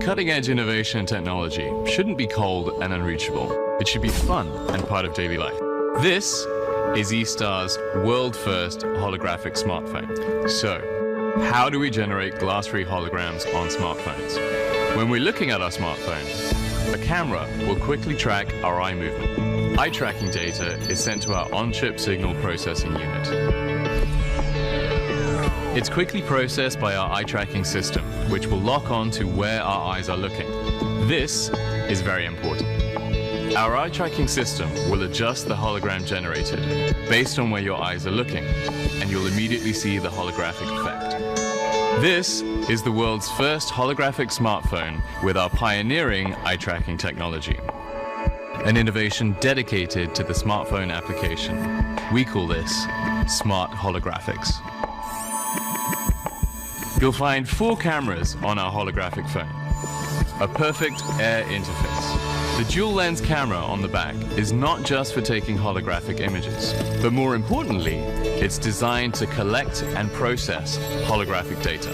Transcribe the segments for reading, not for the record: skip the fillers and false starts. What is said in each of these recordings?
Cutting-edge innovation and technology shouldn't be cold and unreachable. It should be fun and part of daily life. This is eStar's world-first holographic smartphone. So, how do we generate glass-free holograms on smartphones? When we're looking at our smartphone, a camera will quickly track our eye movement. Eye tracking data is sent to our on-chip signal processing unit. It's quickly processed by our eye tracking system, which will lock on to where our eyes are looking. This is very important. Our eye tracking system will adjust the hologram generated based on where your eyes are looking, and you'll immediately see the holographic effect. This is the world's first holographic smartphone with our pioneering eye tracking technology. An innovation dedicated to the smartphone application. We call this Smart Holographics. You'll find 4 cameras on our holographic phone. A perfect air interface. The dual lens camera on the back is not just for taking holographic images, but more importantly, it's designed to collect and process holographic data.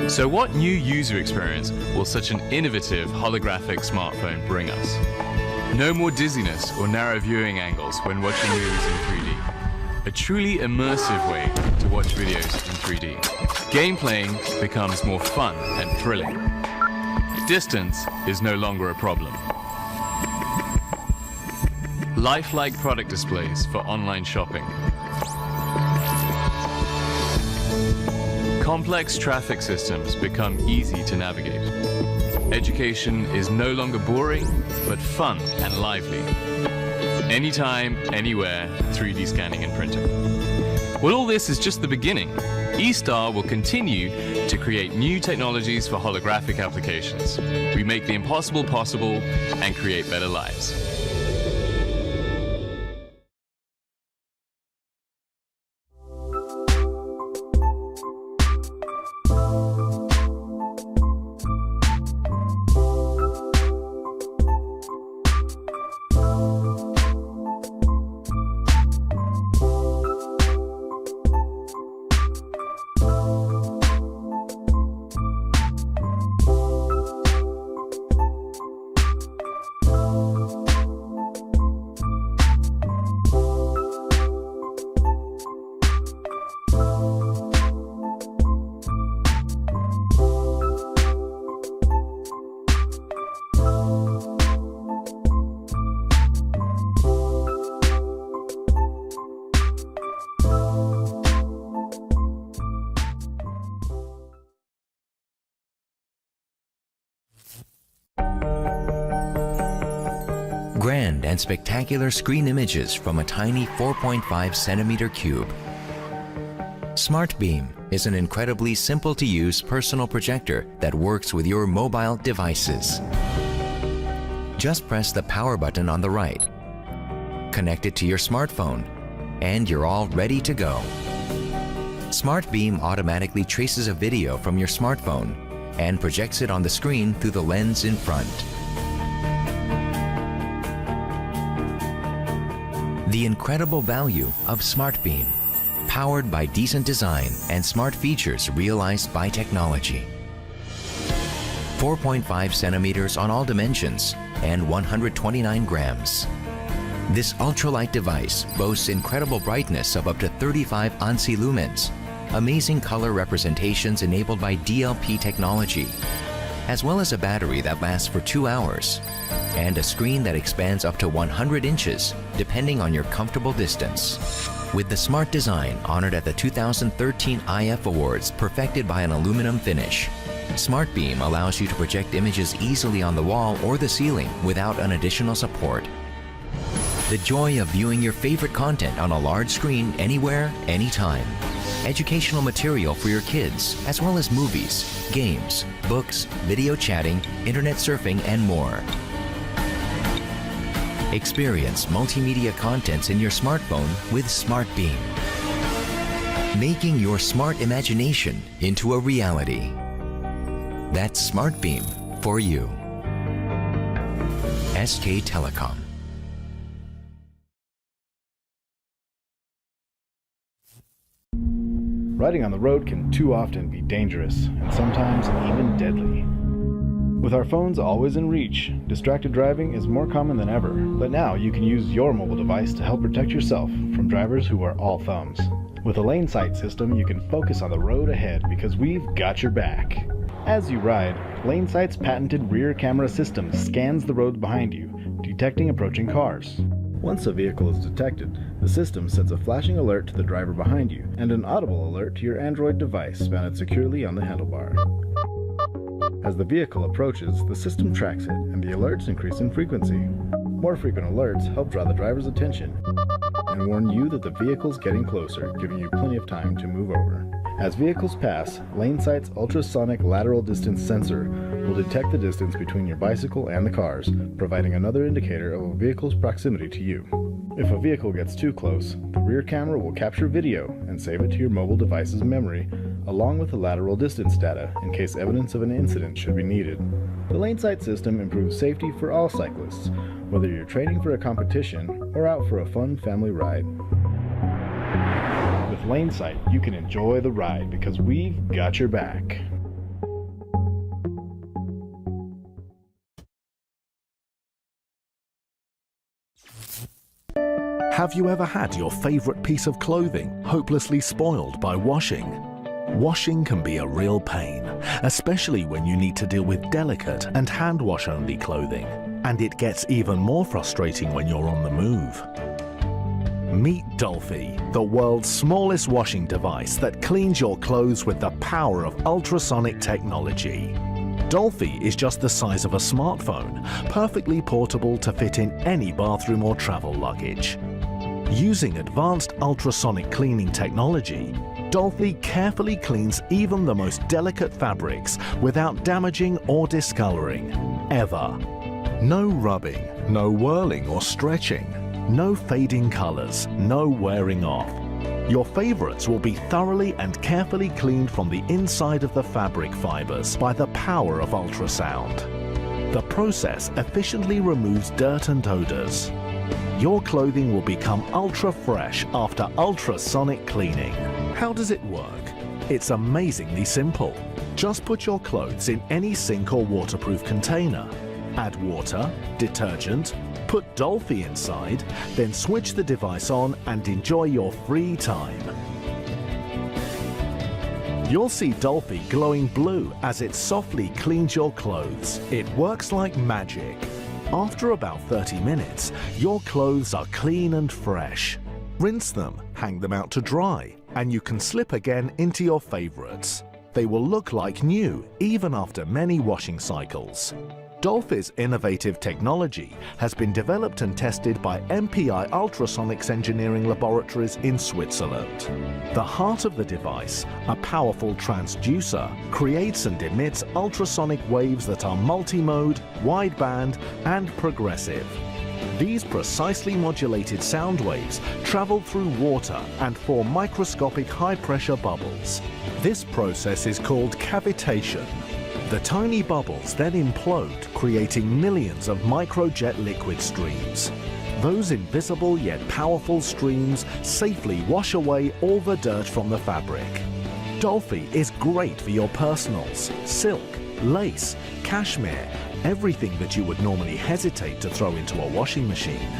So what new user experience will such an innovative holographic smartphone bring us? No more dizziness or narrow viewing angles when watching movies in 3D. A truly immersive way to watch videos in 3D. Game playing becomes more fun and thrilling. Distance is no longer a problem. Lifelike product displays for online shopping. Complex traffic systems become easy to navigate. Education is no longer boring, but fun and lively. Anytime, anywhere, 3D scanning and printing. Well, all this is just the beginning. eStar will continue to create new technologies for holographic applications. We make the impossible possible and create better lives. Grand and spectacular screen images from a tiny 4.5 centimeter cube. SmartBeam is an incredibly simple-to-use personal projector that works with your mobile devices. Just press the power button on the right, connect it to your smartphone, and you're all ready to go. SmartBeam automatically traces a video from your smartphone and projects it on the screen through the lens in front. The incredible value of SmartBeam, powered by decent design and smart features realized by technology. 4.5 centimeters on all dimensions and 129 grams. This ultralight device boasts incredible brightness of up to 35 ANSI lumens, amazing color representations enabled by DLP technology, as well as a battery that lasts for 2 hours, and a screen that expands up to 100 inches, depending on your comfortable distance. With the smart design honored at the 2013 IF Awards perfected by an aluminum finish, SmartBeam allows you to project images easily on the wall or the ceiling without an additional support. The joy of viewing your favorite content on a large screen anywhere, anytime. Educational material for your kids, as well as movies, games, books, video chatting, internet surfing, and more. Experience multimedia contents in your smartphone with SmartBeam, making your smart imagination into a reality. That's SmartBeam for you. SK Telecom. Riding on the road can too often be dangerous, and sometimes even deadly. With our phones always in reach, distracted driving is more common than ever, but now you can use your mobile device to help protect yourself from drivers who are all thumbs. With a lane sight system, you can focus on the road ahead because we've got your back. As you ride, Lane Sight's patented rear camera system scans the road behind you, detecting approaching cars. Once a vehicle is detected, the system sends a flashing alert to the driver behind you and an audible alert to your Android device mounted securely on the handlebar. As the vehicle approaches, the system tracks it and the alerts increase in frequency. More frequent alerts help draw the driver's attention and warn you that the vehicle's getting closer, giving you plenty of time to move over. As vehicles pass, Lane Sight's ultrasonic lateral distance sensor will detect the distance between your bicycle and the cars, providing another indicator of a vehicle's proximity to you. If a vehicle gets too close, the rear camera will capture video and save it to your mobile device's memory, along with the lateral distance data in case evidence of an incident should be needed. The Lane Sight system improves safety for all cyclists, whether you're training for a competition or out for a fun family ride. With Lane Sight, you can enjoy the ride because we've got your back. Have you ever had your favorite piece of clothing hopelessly spoiled by washing? Washing can be a real pain, especially when you need to deal with delicate and hand wash only clothing. And it gets even more frustrating when you're on the move. Meet Dolphy, the world's smallest washing device that cleans your clothes with the power of ultrasonic technology. Dolphy is just the size of a smartphone, perfectly portable to fit in any bathroom or travel luggage. Using advanced ultrasonic cleaning technology, Dolphy carefully cleans even the most delicate fabrics without damaging or discoloring, ever. No rubbing, no whirling or stretching, no fading colors, no wearing off. Your favorites will be thoroughly and carefully cleaned from the inside of the fabric fibers by the power of ultrasound. The process efficiently removes dirt and odors. Your clothing will become ultra fresh after ultrasonic cleaning. How does it work? It's amazingly simple. Just put your clothes in any sink or waterproof container. Add water, detergent, put Dolphy inside, then switch the device on and enjoy your free time. You'll see Dolphy glowing blue as it softly cleans your clothes. It works like magic. After about 30 minutes, your clothes are clean and fresh. Rinse them, hang them out to dry, and you can slip again into your favorites. They will look like new even after many washing cycles. Dolphy's innovative technology has been developed and tested by MPI Ultrasonics Engineering Laboratories in Switzerland. The heart of the device, a powerful transducer, creates and emits ultrasonic waves that are multimode, wideband, and progressive. These precisely modulated sound waves travel through water and form microscopic high-pressure bubbles. This process is called cavitation. The tiny bubbles then implode, creating millions of microjet liquid streams. Those invisible yet powerful streams safely wash away all the dirt from the fabric. Dolphy is great for your personals, silk, lace, cashmere, everything that you would normally hesitate to throw into a washing machine.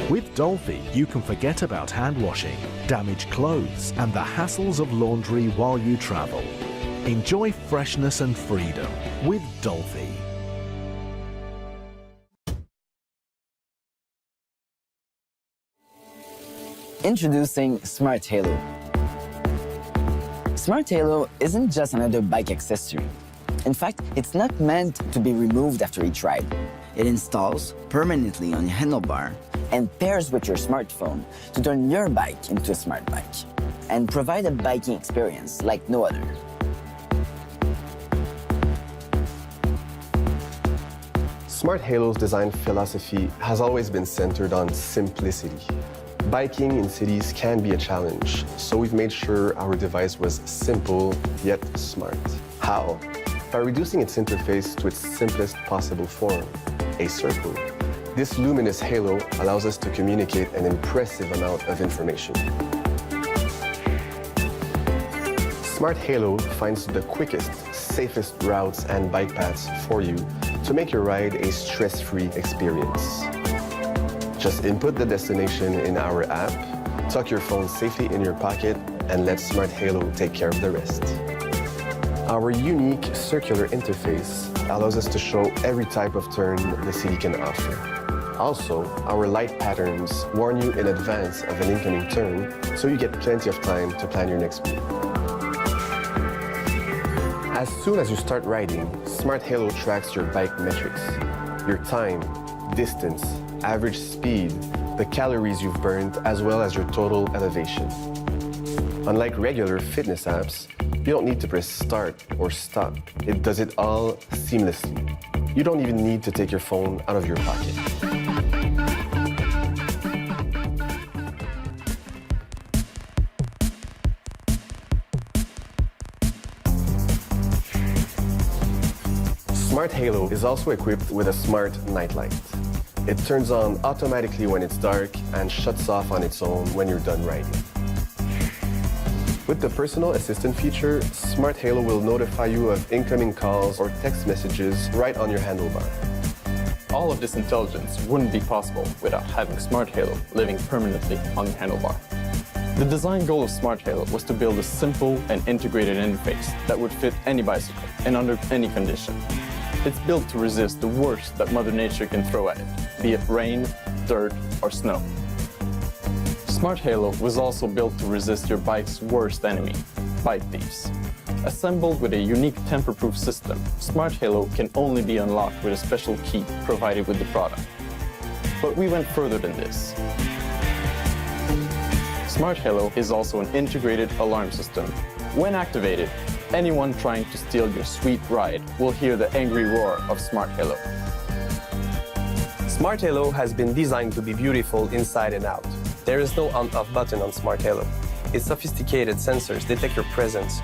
With Dolphy, you can forget about hand washing, damaged clothes, and the hassles of laundry while you travel. Enjoy freshness and freedom with Dolphy. Introducing Smart Halo. Smart Halo isn't just another bike accessory. In fact, it's not meant to be removed after each ride. It installs permanently on your handlebar and pairs with your smartphone to turn your bike into a smart bike and provide a biking experience like no other. Smart Halo's design philosophy has always been centered on simplicity. Biking in cities can be a challenge, so we've made sure our device was simple yet smart. How? By reducing its interface to its simplest possible form, a circle. This luminous halo allows us to communicate an impressive amount of information. Smart Halo finds the quickest, safest routes and bike paths for you to make your ride a stress-free experience. Just input the destination in our app, tuck your phone safely in your pocket, and let Smart Halo take care of the rest. Our unique circular interface allows us to show every type of turn the city can offer. Also, our light patterns warn you in advance of an incoming turn, so you get plenty of time to plan your next move. As soon as you start riding, Smart Halo tracks your bike metrics, your time, distance, average speed, the calories you've burned, as well as your total elevation. Unlike regular fitness apps, you don't need to press start or stop. It does it all seamlessly. You don't even need to take your phone out of your pocket. Smart Halo is also equipped with a smart nightlight. It turns on automatically when it's dark and shuts off on its own when you're done riding. With the personal assistant feature, Smart Halo will notify you of incoming calls or text messages right on your handlebar. All of this intelligence wouldn't be possible without having Smart Halo living permanently on your handlebar. The design goal of Smart Halo was to build a simple and integrated interface that would fit any bicycle and under any condition. It's built to resist the worst that Mother Nature can throw at it, be it rain, dirt, or snow. Smart Halo was also built to resist your bike's worst enemy, bike thieves. Assembled with a unique tamper-proof system, Smart Halo can only be unlocked with a special key provided with the product. But we went further than this. Smart Halo is also an integrated alarm system. When activated, anyone trying to steal your sweet ride will hear the angry roar of Smart Halo. Smart Halo has been designed to be beautiful inside and out. There is no on-off button on Smart Halo. Its sophisticated sensors detect your presence.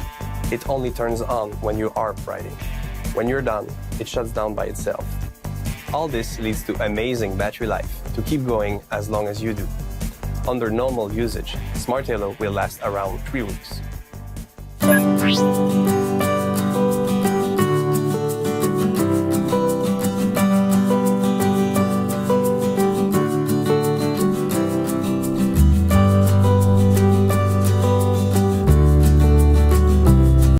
It only turns on when you are riding. When you're done, it shuts down by itself. All this leads to amazing battery life to keep going as long as you do. Under normal usage, Smart Halo will last around 3 weeks.